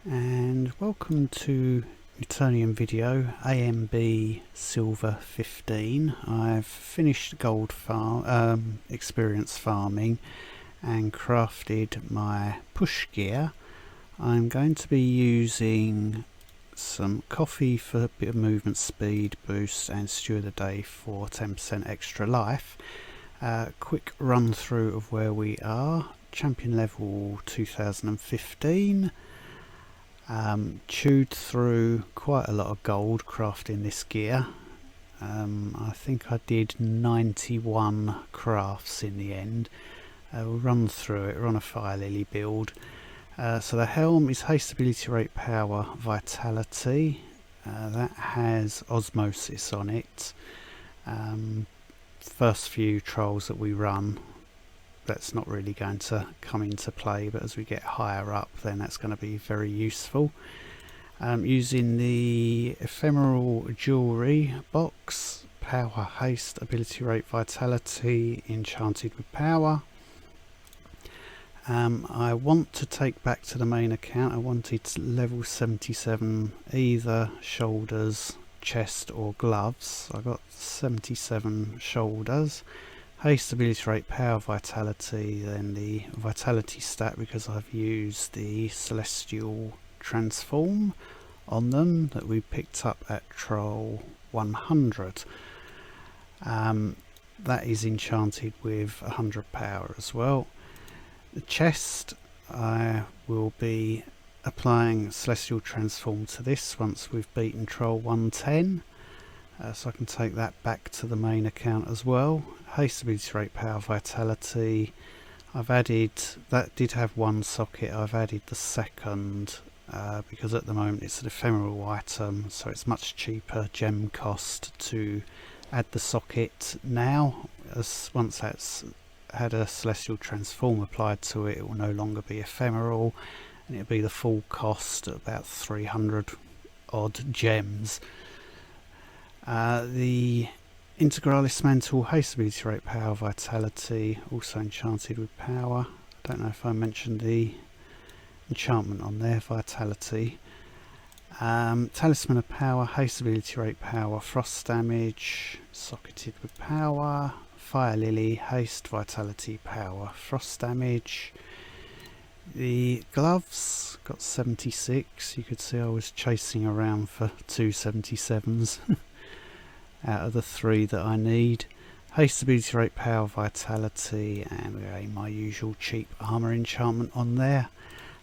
And welcome to Returnium video ANB Silver 15. I've finished gold experience farming and crafted my push gear. I'm going to be using some coffee for a bit of movement speed boost and stew of the day for 10% extra life. Quick run through of where we are. Champion level 2015. Chewed through quite a lot of gold crafting this gear. I think I did 91 crafts in the end. We'll run through it. We're on a fire lily build. So the helm is haste, ability rate, power, vitality. That has osmosis on it. First few trolls that we run, that's not really going to come into play, but as we get higher up then that's going to be very useful. Using the ephemeral jewelry box, power, haste, ability rate, vitality, enchanted with power. I want to take back to the main account. I wanted level 77 either shoulders, chest or gloves. I got 77 shoulders. Haste, ability rate, power, vitality, then the vitality stat because I've used the celestial transform on them that we picked up at troll 100. That is enchanted with 100 power as well. The chest, I will be applying celestial transform to this once we've beaten troll 110. So I can take that back to the main account as well. Haste, ability rate, power, vitality. I've added, that did have one socket, I've added the second because at the moment it's an ephemeral item, so it's much cheaper gem cost to add the socket now. As once that's had a celestial transform applied to it, it will no longer be ephemeral and it'll be the full cost at about 300 odd gems. The Integralis Mantle, haste, ability rate, power, vitality, also enchanted with power. I don't know if I mentioned the enchantment on there, vitality. Talisman of power, haste, ability rate, power, frost damage, socketed with power. Fire lily, haste, vitality, power, frost damage. The gloves got 76. You could see I was chasing around for 277s. Out of the 3 that I need. Haste, ability rate, power, vitality, and we aim my usual cheap armour enchantment on there.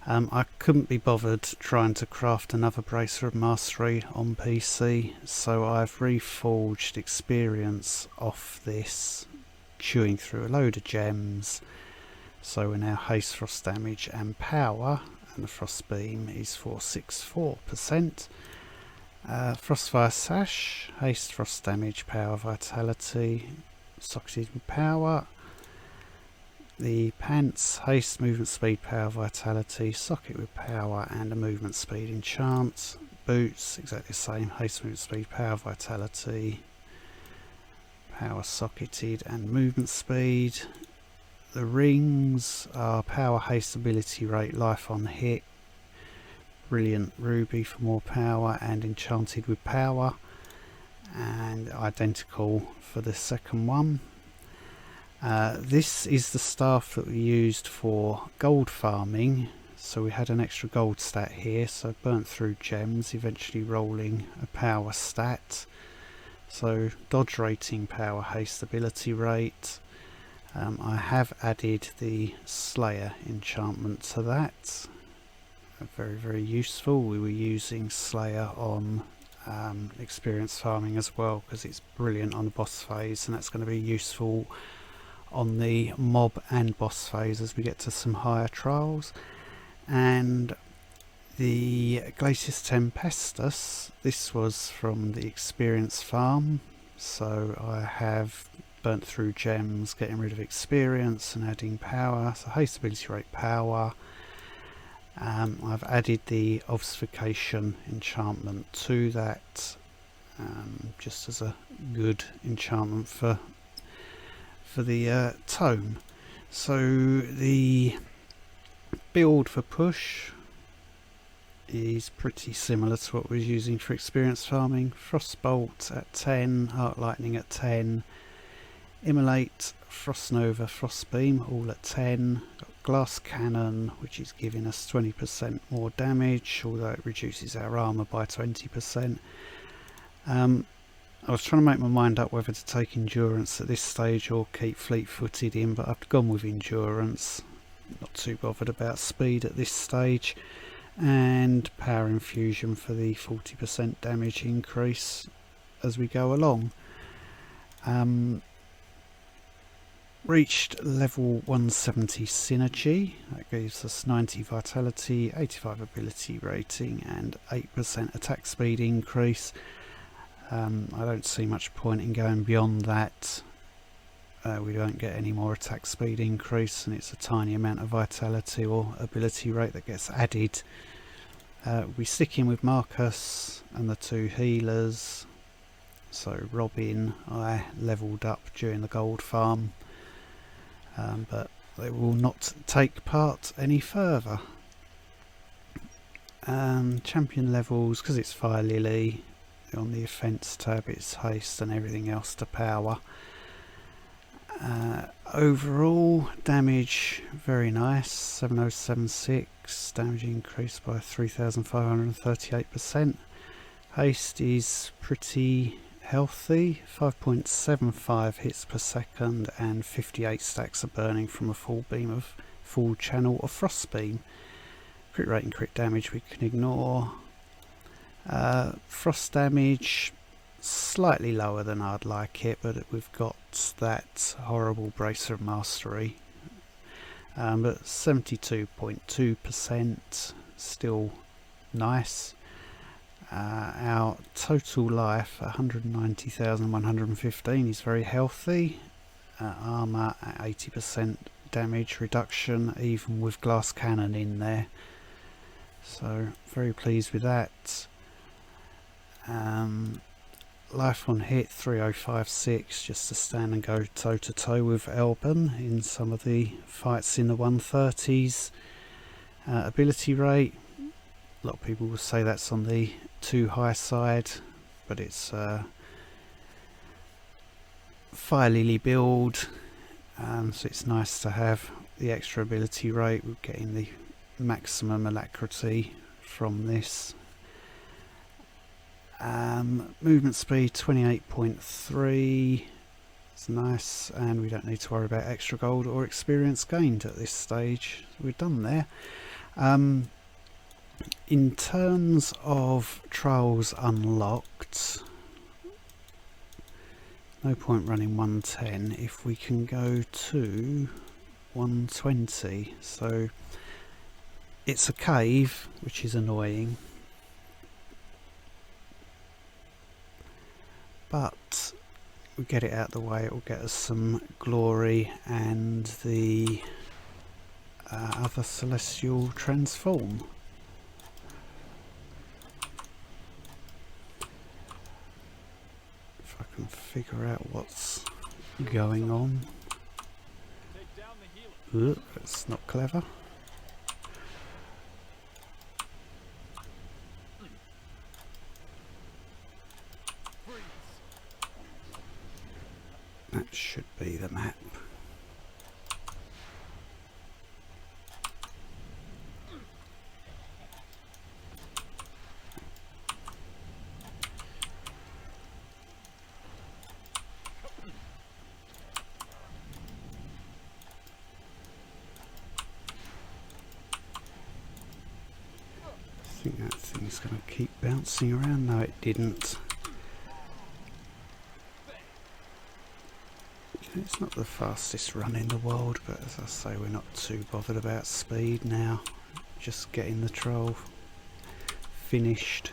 I couldn't be bothered trying to craft another Bracer of Mastery on PC, so I've reforged experience off this, chewing through a load of gems. So we're now haste, frost damage and power, and the frost beam is 464%. Frostfire Sash, haste, frost damage, power, vitality, socketed with power. The pants, haste, movement speed, power, vitality, socket with power and a movement speed enchant. Boots, exactly the same, haste, movement speed, power, vitality, power, socketed and movement speed. The rings are power, haste, ability rate, life on hit. Brilliant ruby for more power and enchanted with power, and identical for the second one. This is the staff that we used for gold farming, so we had an extra gold stat here, so burnt through gems, eventually rolling a power stat. So dodge rating, power, haste, ability rate. I have added the Slayer enchantment to that. Very, very useful. We were using Slayer on experience farming as well because it's brilliant on the boss phase, and that's going to be useful on the mob and boss phase as we get to some higher trials. And the Glacius Tempestus, this was from the experience farm, so I have burnt through gems, getting rid of experience and adding power. So haste, ability rate, power. I've added the obfuscation enchantment to that, just as a good enchantment for the tome. So the build for push is pretty similar to what we're using for experience farming. Frostbolt at 10, Arc Lightning at 10, Immolate, Frost Nova, Frostbeam all at 10. Got Glass Cannon, which is giving us 20% more damage, although it reduces our armour by 20%. I was trying to make my mind up whether to take Endurance at this stage or keep Fleet-footed in, but I've gone with Endurance. Not too bothered about speed at this stage. And Power Infusion for the 40% damage increase as we go along. Reached level 170 Synergy. That gives us 90 Vitality, 85 Ability Rating and 8% attack speed increase. I don't see much point in going beyond that. We don't get any more attack speed increase, and it's a tiny amount of vitality or ability rate that gets added. We stick in with Marcus and the two healers. So Robin, I levelled up during the gold farm, but they will not take part any further. Champion levels, because it's Fire Lily, on the offence tab it's haste and everything else to power. Overall damage very nice, 7076, damage increased by 3538%. Haste is pretty healthy, 5.75 hits per second and 58 stacks of burning from a full channel of Frostbeam. Crit rate and crit damage we can ignore. Frost damage slightly lower than I'd like it, but we've got that horrible Bracer of Mastery, but 72.2%, still nice. Our total life 190,115 is very healthy. Armour at 80% damage reduction, even with Glass Cannon in there, so very pleased with that. Life on hit 3056, just to stand and go toe to toe with Elban in some of the fights in the 130s. Ability rate, a lot of people will say that's on the too high side, but it's Fire Lily build, so it's nice to have the extra ability rate. We're getting the maximum alacrity from this. Movement speed 28.3, it's nice, and we don't need to worry about extra gold or experience gained at this stage. We're done there. In terms of trials unlocked, no point running 110 if we can go to 120. So it's a cave, which is annoying, but we get it out the way, it will get us some glory and the other celestial transform. If I can figure out what's going on. That's not clever. That should be the map. I think that thing's going to keep bouncing around. No, it didn't. It's not the fastest run in the world, but as I say, we're not too bothered about speed now. Just getting the troll finished.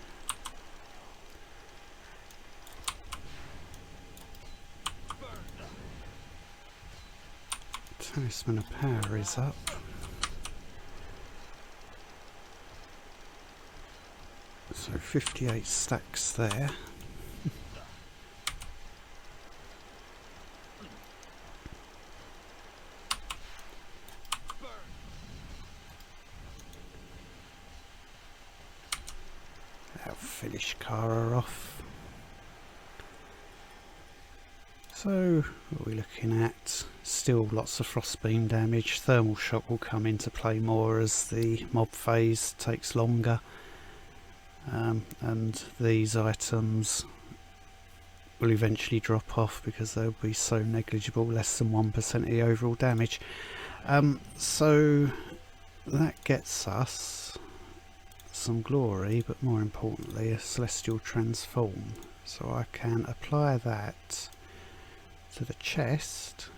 Talisman of Power is up. So 58 stacks there. That'll finish Kara off. So what are we looking at? Still lots of frostbeam damage. Thermal shock will come into play more as the mob phase takes longer, and these items will eventually drop off because they'll be so negligible, less than 1% of the overall damage. So that gets us some glory, but more importantly a celestial transform. So I can apply that to the chest,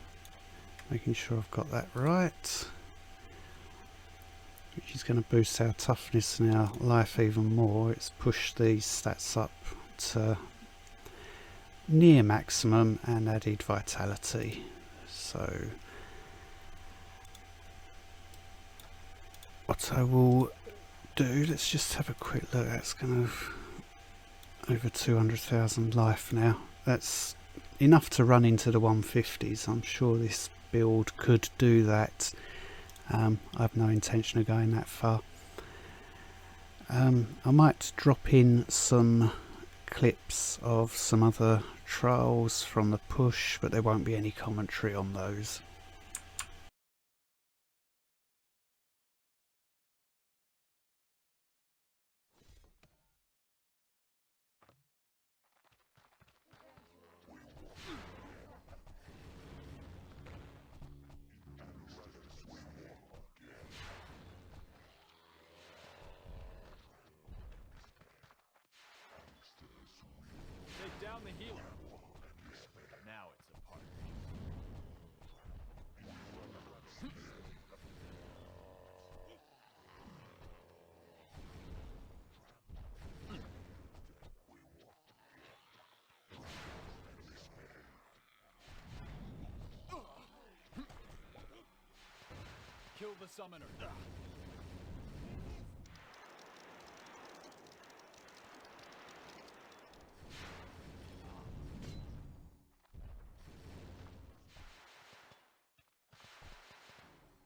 making sure I've got that right, which is going to boost our toughness and our life even more. It's pushed these stats up to near maximum and added vitality. So what I will do, let's just have a quick look. That's kind of over 200,000 life now. That's enough to run into the 150s. I'm sure this build could do that. I have no intention of going that far. I might drop in some clips of some other trials from the push, but there won't be any commentary on those. Take down the healer. Now it's a party. Kill the summoner.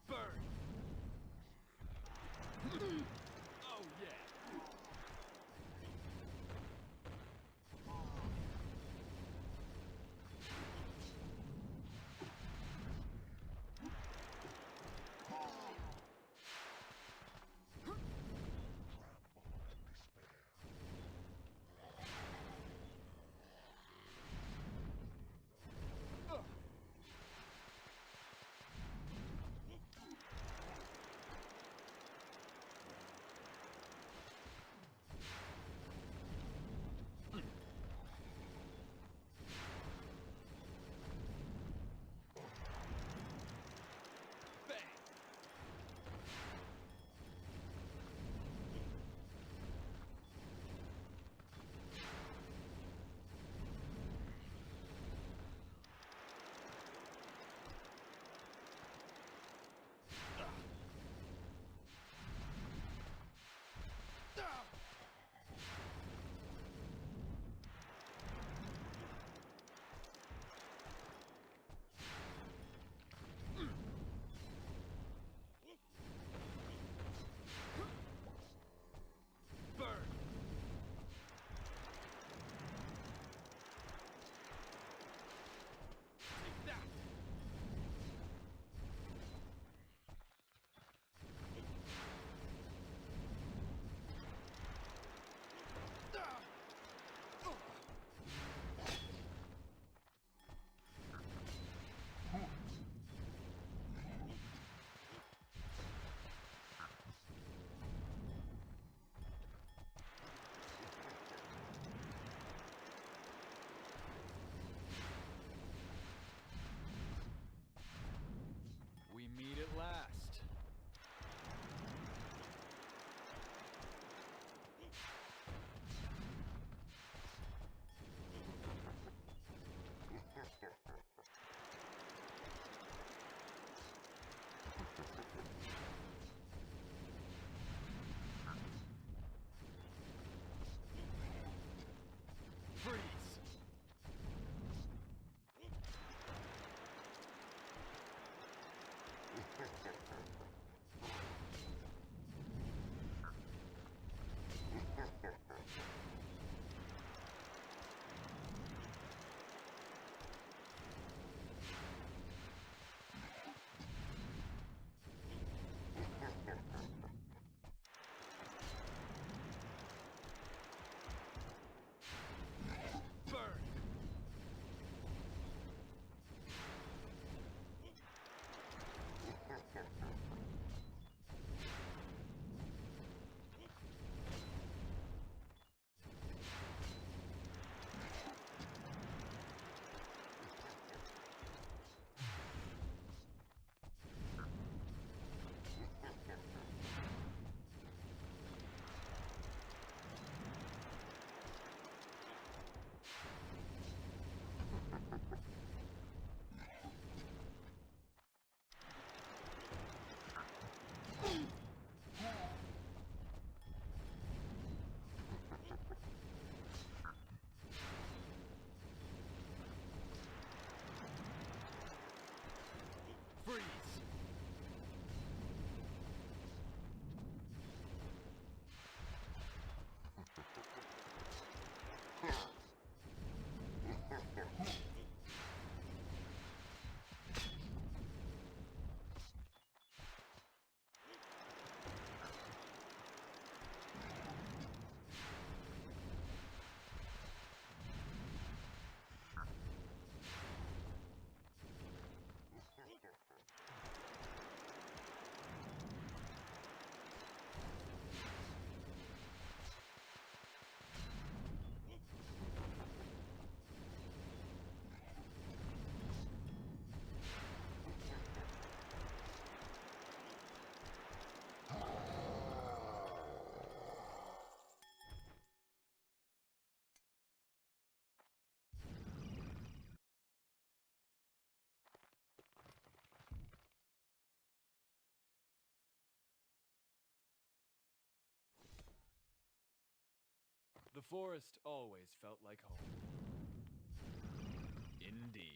Burn. Oh yeah. We meet at last. Freeze. Freeze! The forest always felt like home. Indeed.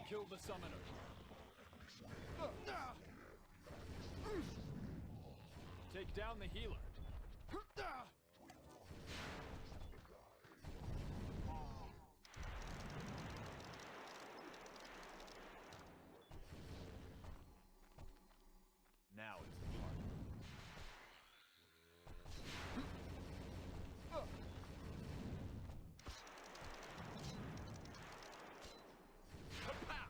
Kill the summoner. Take down the healer. Now it's the party. Kapow!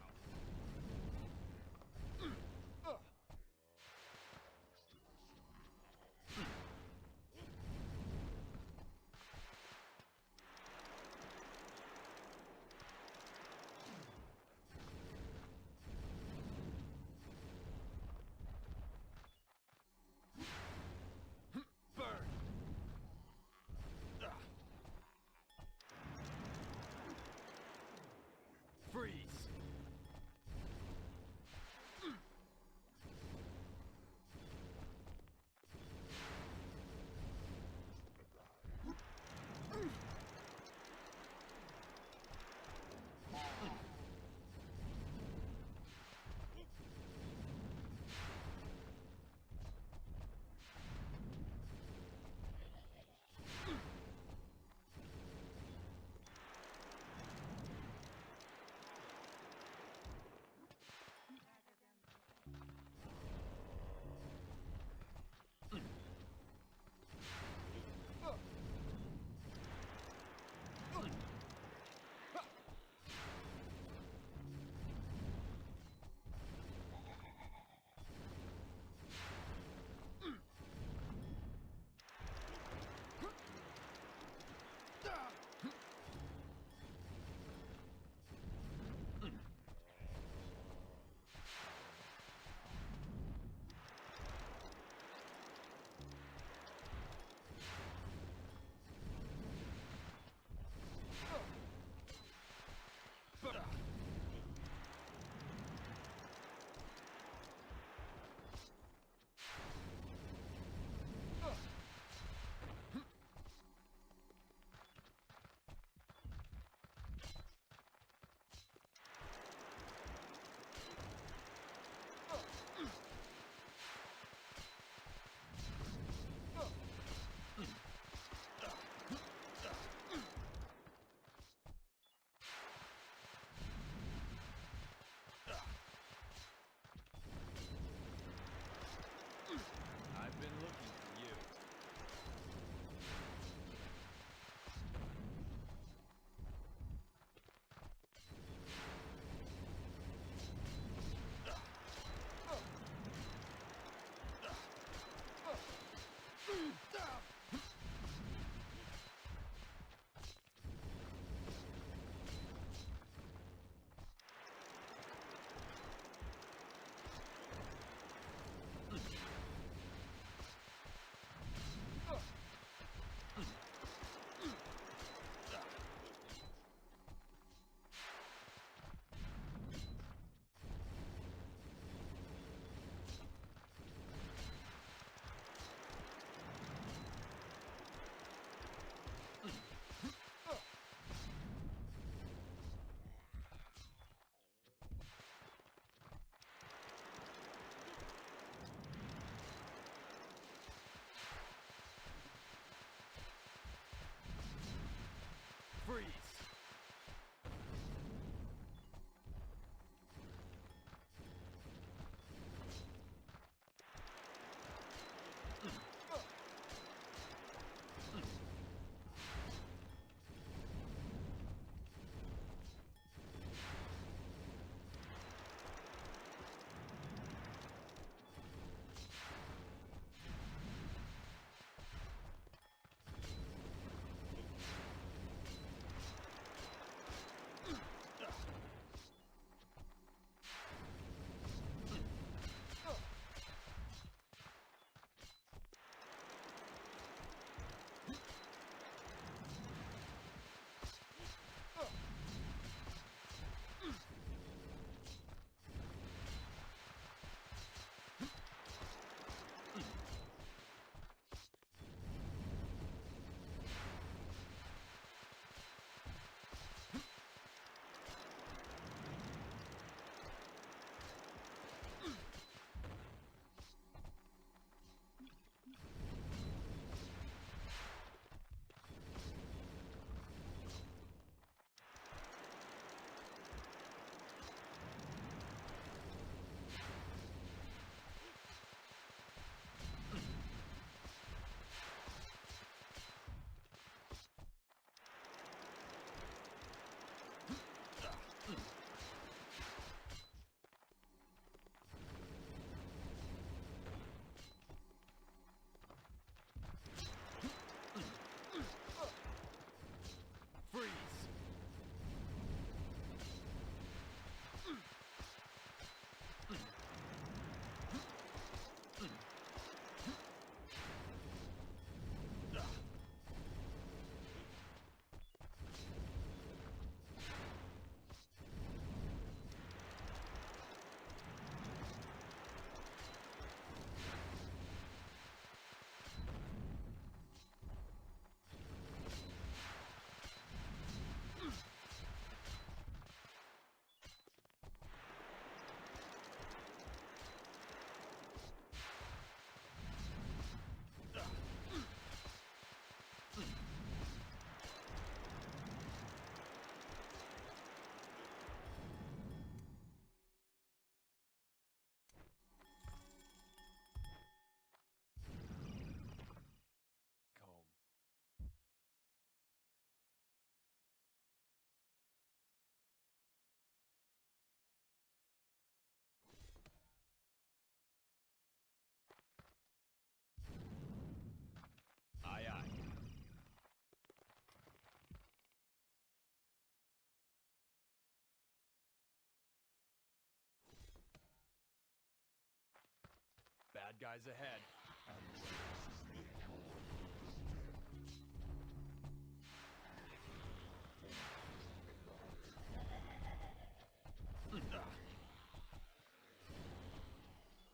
bad guys ahead.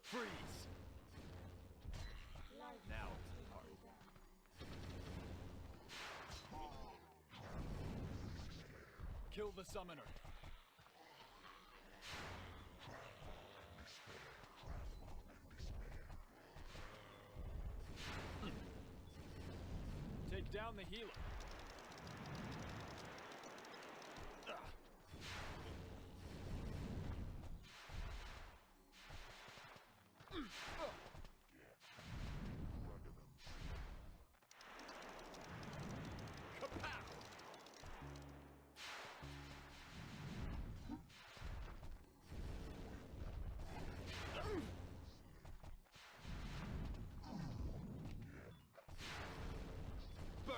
Freeze! Now it's hard. Kill the summoner. Take down the healer. Kapow! Burn!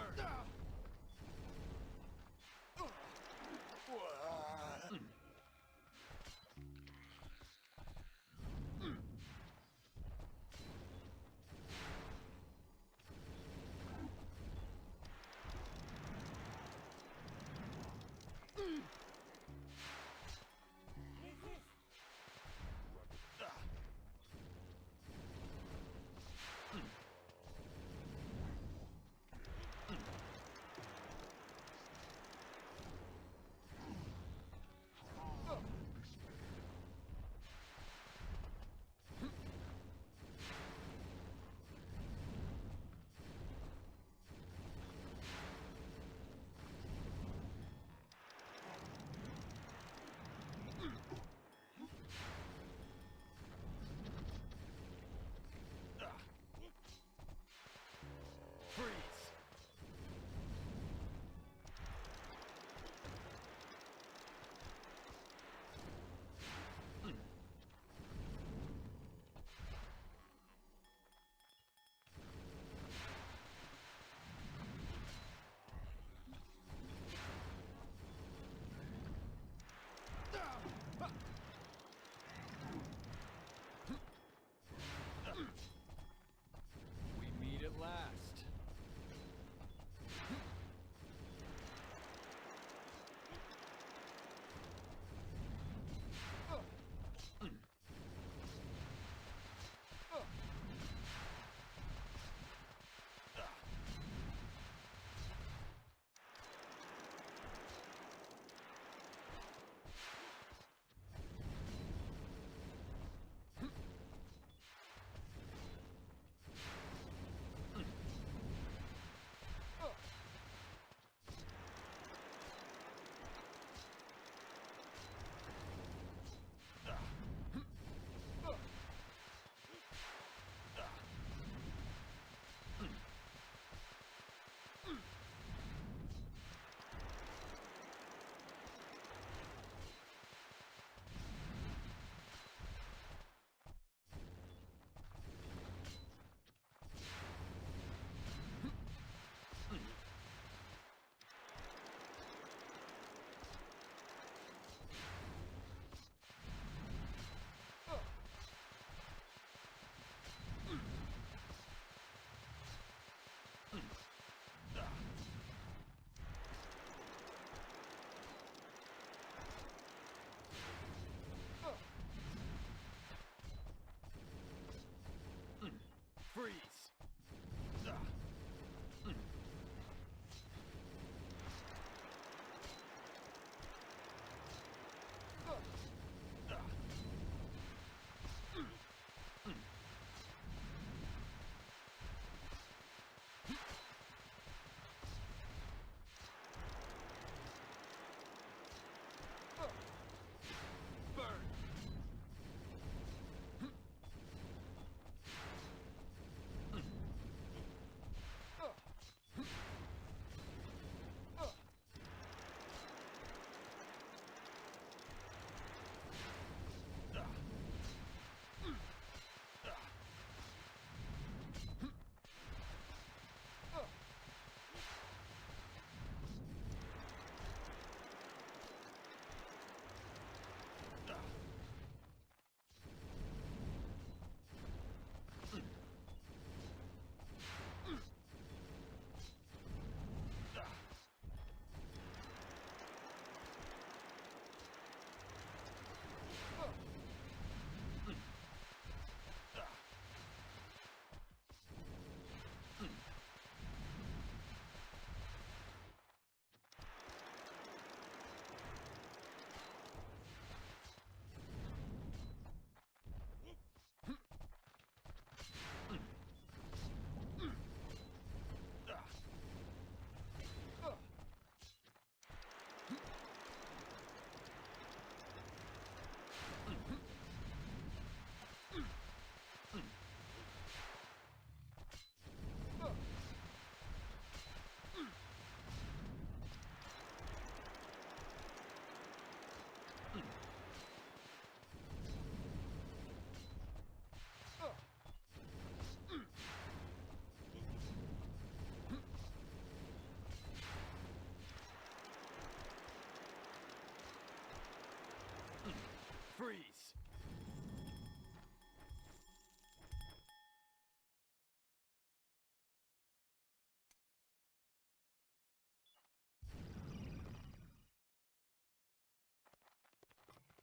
Freeze!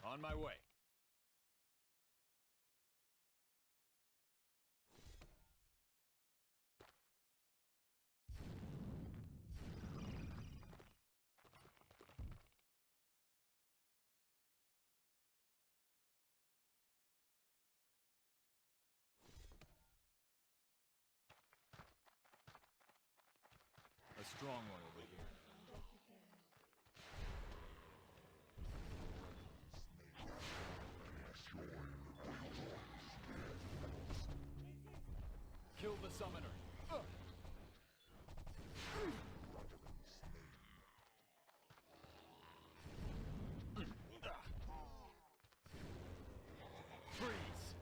On my way. A strong one over here. Kill the summoner. Freeze!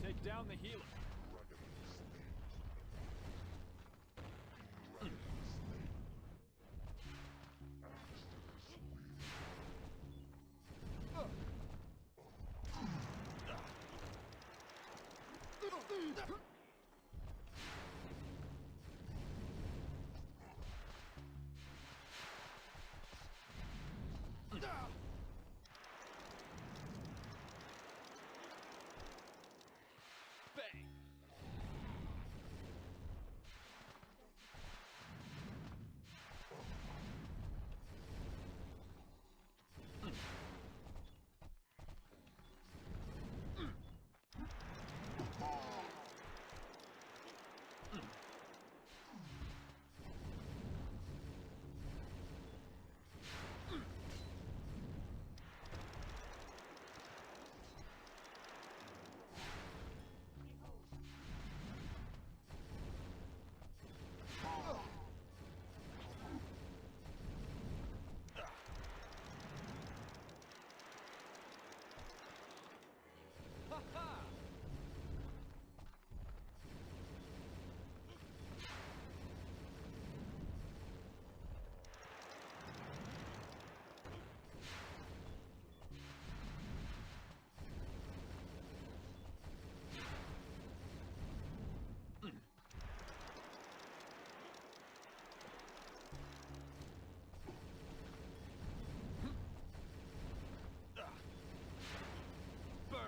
Take down the healer. Bang! Burn!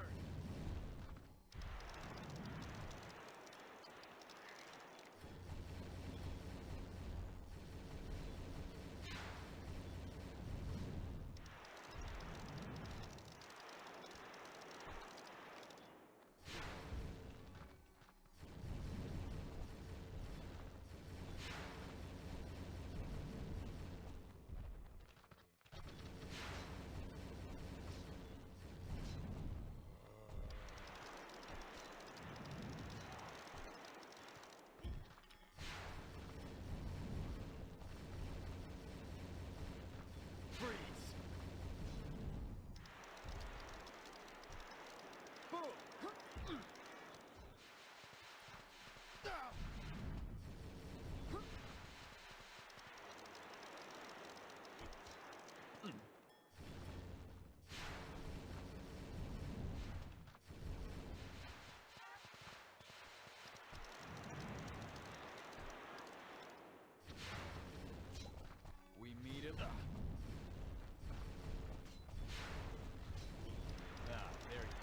Freeze! Boom! We meet him. Ah, there you go.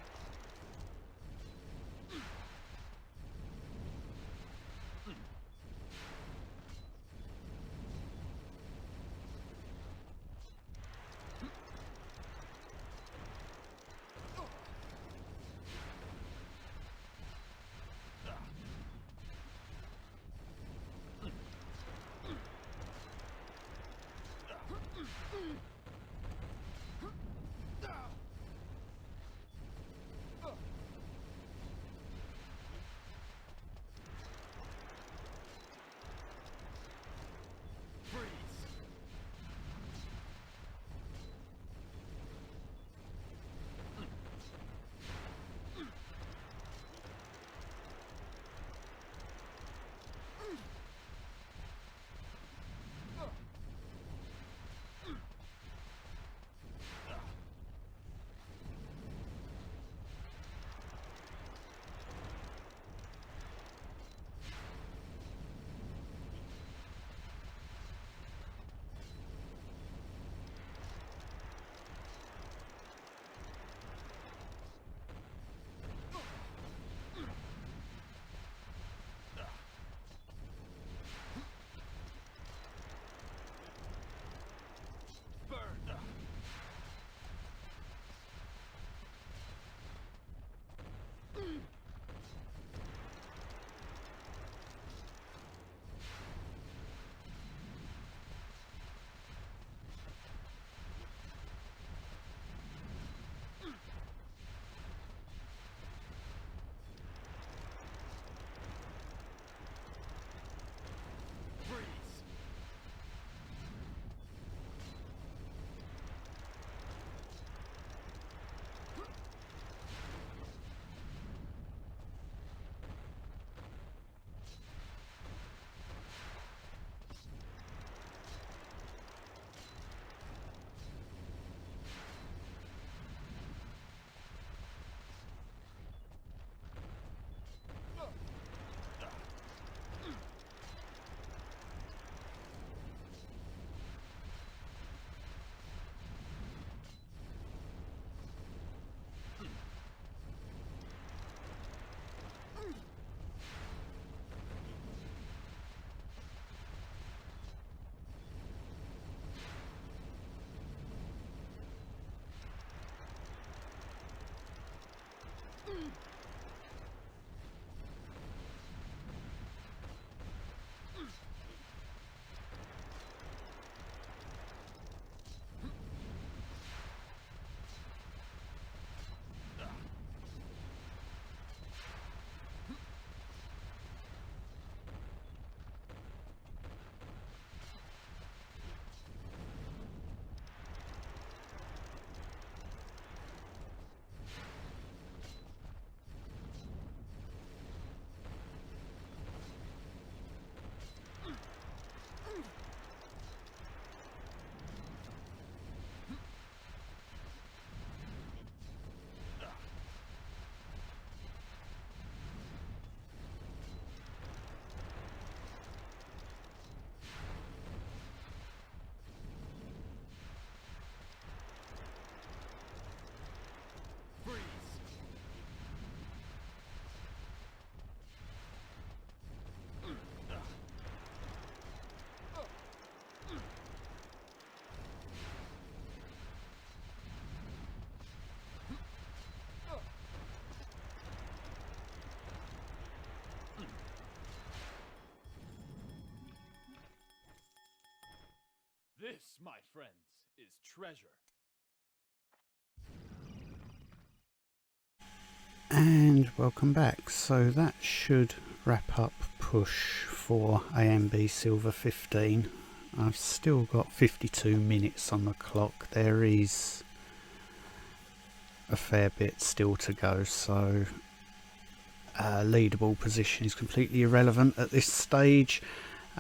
This, my friends, is treasure. And welcome back. So that should wrap up push for ANB Silver 15. I've still got 52 minutes on the clock. There is a fair bit still to go, so leaderboard position is completely irrelevant at this stage.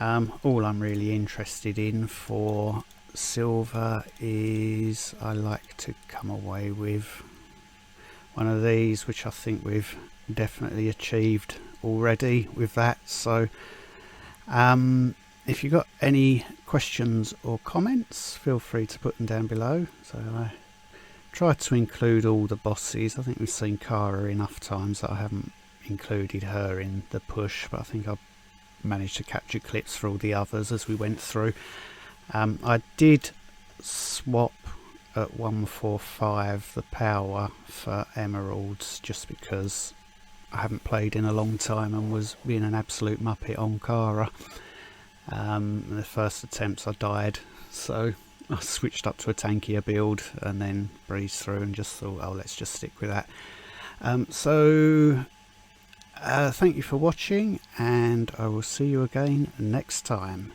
All I'm really interested in for silver is I like to come away with one of these, which I think we've definitely achieved already with that. So if you've got any questions or comments, feel free to put them down below. So I tried to include all the bosses. I think we've seen Kara enough times that I haven't included her in the push, but I think I've managed to capture clips for all the others as we went through. I did swap at 145 the power for emeralds just because I haven't played in a long time and was being an absolute muppet on Kara. The first attempts I died, so I switched up to a tankier build and then breezed through and just thought, oh, let's just stick with that. Thank you for watching, and I will see you again next time.